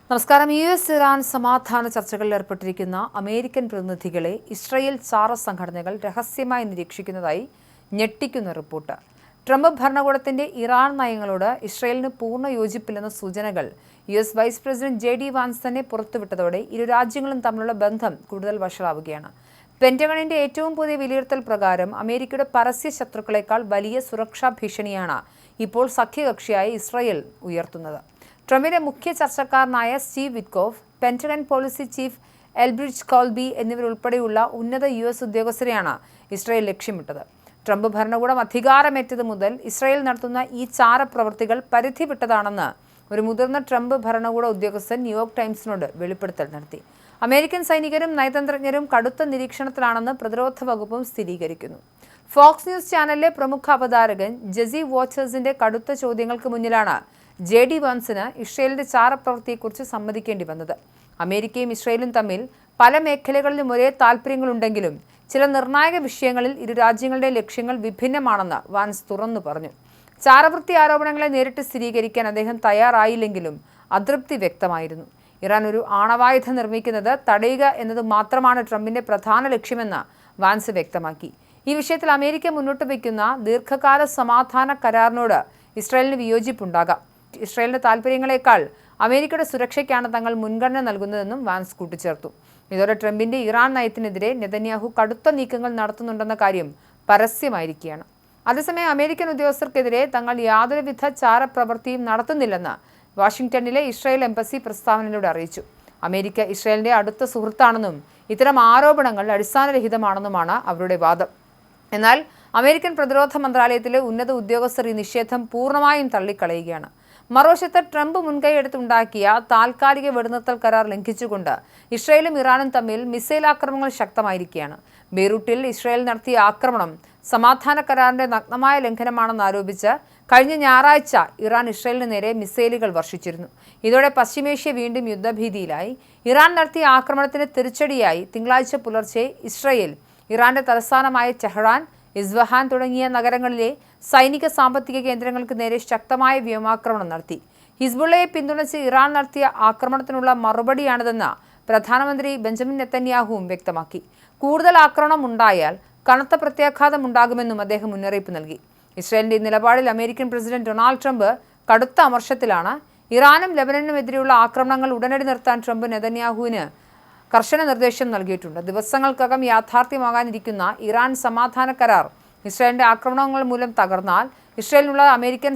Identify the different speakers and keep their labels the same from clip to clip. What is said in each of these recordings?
Speaker 1: നമസ്കാരം. US-ഇറാൻ സമാധാന ചർച്ചകളിൽ ഏർപ്പെട്ടിരിക്കുന്ന അമേരിക്കൻ പ്രതിനിധികളെ ഇസ്രായേൽ ചാര സംഘടനകൾ രഹസ്യമായി നിരീക്ഷിക്കുന്നതായി ഞെട്ടിക്കുന്ന റിപ്പോർട്ട്. ട്രംപ് ഭരണകൂടത്തിന്റെ ഇറാൻ നയങ്ങളോട് ഇസ്രായേലിന് പൂർണ്ണ യോജിപ്പില്ലെന്ന സൂചനകൾ US vice president JD Vance തന്നെ പുറത്തുവിട്ടതോടെ ഇരു രാജ്യങ്ങളും തമ്മിലുള്ള ബന്ധം കൂടുതൽ വഷളാവുകയാണ്. പെന്റഗണിന്റെ ഏറ്റവും പുതിയ വിലയിരുത്തൽ പ്രകാരം അമേരിക്കയുടെ പരസ്യ ശത്രുക്കളെക്കാൾ വലിയ സുരക്ഷാ ഭീഷണിയാണ് ഇപ്പോൾ സഖ്യകക്ഷിയായ ഇസ്രായേൽ ഉയർത്തുന്നത്. ട്രംപിന്റെ മുഖ്യ ചർച്ചക്കാരനായ Steve Witkoff, Pentagon policy chief Elbridge Colby എന്നിവരുൾപ്പെടെയുള്ള ഉന്നത US ഉദ്യോഗസ്ഥരെയാണ് ഇസ്രായേൽ ലക്ഷ്യമിട്ടത്. ട്രംപ് ഭരണകൂടം അധികാരമേറ്റത് മുതൽ ഇസ്രായേൽ നടത്തുന്ന ഈ ചാരപ്രവൃത്തികൾ പരിധി വിട്ടതാണെന്ന് ഒരു മുതിർന്ന ട്രംപ് ഭരണകൂട ഉദ്യോഗസ്ഥൻ ന്യൂയോർക്ക് ടൈംസിനോട് വെളിപ്പെടുത്തൽ നടത്തി. അമേരിക്കൻ സൈനികരും നയതന്ത്രജ്ഞരും കടുത്ത നിരീക്ഷണത്തിലാണെന്ന് പ്രതിരോധ വകുപ്പും സ്ഥിരീകരിക്കുന്നു. ഫോക്സ് ന്യൂസ് ചാനലിലെ പ്രമുഖ അവതാരകൻ ജെസി വാച്ചേഴ്സിന്റെ കടുത്ത ചോദ്യങ്ങൾക്ക് മുന്നിലാണ് JD വാൻസിന് ഇസ്രായേലിന്റെ ചാരപ്രവൃത്തിയെക്കുറിച്ച് സമ്മതിക്കേണ്ടി വന്നത്. അമേരിക്കയും ഇസ്രായേലും തമ്മിൽ പല മേഖലകളിലും ഒരേ താൽപ്പര്യങ്ങളുണ്ടെങ്കിലും ചില നിർണായക വിഷയങ്ങളിൽ ഇരു രാജ്യങ്ങളുടെ ലക്ഷ്യങ്ങൾ വിഭിന്നമാണെന്ന് വാൻസ് തുറന്നു പറഞ്ഞു. ചാരവൃത്തി ആരോപണങ്ങളെ നേരിട്ട് സ്ഥിരീകരിക്കാൻ അദ്ദേഹം തയ്യാറായില്ലെങ്കിലും അതൃപ്തി വ്യക്തമായിരുന്നു. ഇറാൻ ഒരു ആണവായുധം നിർമ്മിക്കുന്നത് തടയുക എന്നത് മാത്രമാണ് ട്രംപിന്റെ പ്രധാന ലക്ഷ്യമെന്ന് വാൻസ് വ്യക്തമാക്കി. ഈ വിഷയത്തിൽ അമേരിക്ക മുന്നോട്ട് വയ്ക്കുന്ന ദീർഘകാല സമാധാന കരാറിനോട് ഇസ്രായേലിന് വിയോജിപ്പുണ്ടാകാം. ഇസ്രായേലിന്റെ താൽപ്പര്യങ്ങളെക്കാൾ അമേരിക്കയുടെ സുരക്ഷയ്ക്കാണ് തങ്ങൾ മുൻഗണന നൽകുന്നതെന്നും വാൻസ് കൂട്ടിച്ചേർത്തു. ഇതോടെ ട്രംപിന്റെ ഇറാൻ നയത്തിനെതിരെ നെതന്യാഹു കടുത്ത നീക്കങ്ങൾ നടത്തുന്നുണ്ടെന്ന കാര്യം പരസ്യമായിരിക്കുകയാണ്. അതേസമയം അമേരിക്കൻ ഉദ്യോഗസ്ഥർക്കെതിരെ തങ്ങൾ യാതൊരുവിധ ചാരപ്രവൃത്തിയും നടത്തുന്നില്ലെന്ന് വാഷിംഗ്ടണിലെ ഇസ്രായേൽ എംബസി പ്രസ്താവനയിലൂടെ അറിയിച്ചു. അമേരിക്ക ഇസ്രായേലിന്റെ അടുത്ത സുഹൃത്താണെന്നും ഇത്തരം ആരോപണങ്ങൾ അടിസ്ഥാനരഹിതമാണെന്നുമാണ് അവരുടെ വാദം. എന്നാൽ അമേരിക്കൻ പ്രതിരോധ മന്ത്രാലയത്തിലെ ഉന്നത ഉദ്യോഗസ്ഥർ ഈ നിഷേധം പൂർണ്ണമായും തള്ളിക്കളയുകയാണ്. മറുവശത്ത് ട്രംപ് മുൻകൈയെടുത്തുണ്ടാക്കിയ താൽക്കാലിക വെടിനിർത്തൽ കരാർ ലംഘിച്ചുകൊണ്ട് ഇസ്രായേലും ഇറാനും തമ്മിൽ മിസൈൽ ആക്രമണങ്ങൾ ശക്തമായിരിക്കുകയാണ്. ബെയ്റൂട്ടിൽ ഇസ്രായേൽ നടത്തിയ ആക്രമണം സമാധാന കരാറിന്റെ നഗ്നമായ ലംഘനമാണെന്ന് ആരോപിച്ച് കഴിഞ്ഞ ഞായറാഴ്ച ഇറാൻ ഇസ്രായേലിന് നേരെ മിസൈലുകൾ വർഷിച്ചിരുന്നു. ഇതോടെ പശ്ചിമേഷ്യ വീണ്ടും യുദ്ധഭീതിയിലായി. ഇറാൻ നടത്തിയ ആക്രമണത്തിന് തിരിച്ചടിയായി തിങ്കളാഴ്ച പുലർച്ചെ ഇസ്രായേൽ ഇറാന്റെ തലസ്ഥാനമായ ടെഹ്റാൻ, ഇസ്ഫഹാൻ തുടങ്ങിയ നഗരങ്ങളിലെ സൈനിക സാമ്പത്തിക കേന്ദ്രങ്ങൾക്ക് നേരെ ശക്തമായ വ്യോമാക്രമണം നടത്തി. ഹിസ്ബുള്ളയെ പിന്തുണച്ച് ഇറാൻ നടത്തിയ ആക്രമണത്തിനുള്ള മറുപടിയാണിതെന്ന് പ്രധാനമന്ത്രി ബെഞ്ചമിൻ നെതന്യാഹുവും വ്യക്തമാക്കി. കൂടുതൽ ആക്രമണം ഉണ്ടായാൽ കനത്ത പ്രത്യാഘാതം ഉണ്ടാകുമെന്നും അദ്ദേഹം മുന്നറിയിപ്പ് നൽകി. ഇസ്രായേലിന്റെ നിലപാടിൽ അമേരിക്കൻ പ്രസിഡന്റ് ഡൊണാൾഡ് ട്രംപ് കടുത്ത അമർഷത്തിലാണ്. ഇറാനും ലെബനനുമെതിരെയുള്ള ആക്രമണങ്ങൾ ഉടനടി നിർത്താൻ ട്രംപ് നെതന്യാഹുവിന് കർശന നിർദ്ദേശം നൽകിയിട്ടുണ്ട്. ദിവസങ്ങൾക്കകം യാഥാർത്ഥ്യമാകാനിരിക്കുന്ന ഇറാൻ സമാധാന കരാർ ഇസ്രായേലിന്റെ ആക്രമണങ്ങൾ മൂലം തകർന്നാൽ ഇസ്രായേലിനുള്ള അമേരിക്കൻ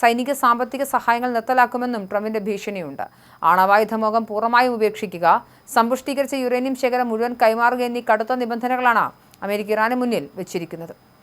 Speaker 1: സൈനിക സാമ്പത്തിക സഹായങ്ങൾ നിർത്തലാക്കുമെന്നും ട്രംപിന്റെ ഭീഷണിയുണ്ട്. ആണവായുധമോഹം പൂർണ്ണമായും ഉപേക്ഷിക്കുക, സമ്പുഷ്ടീകരിച്ച യുറേനിയം ശേഖരം മുഴുവൻ കൈമാറുക എന്നീ കടുത്ത നിബന്ധനകളാണ് അമേരിക്ക ഇറാന് മുന്നിൽ വെച്ചിരിക്കുന്നത്.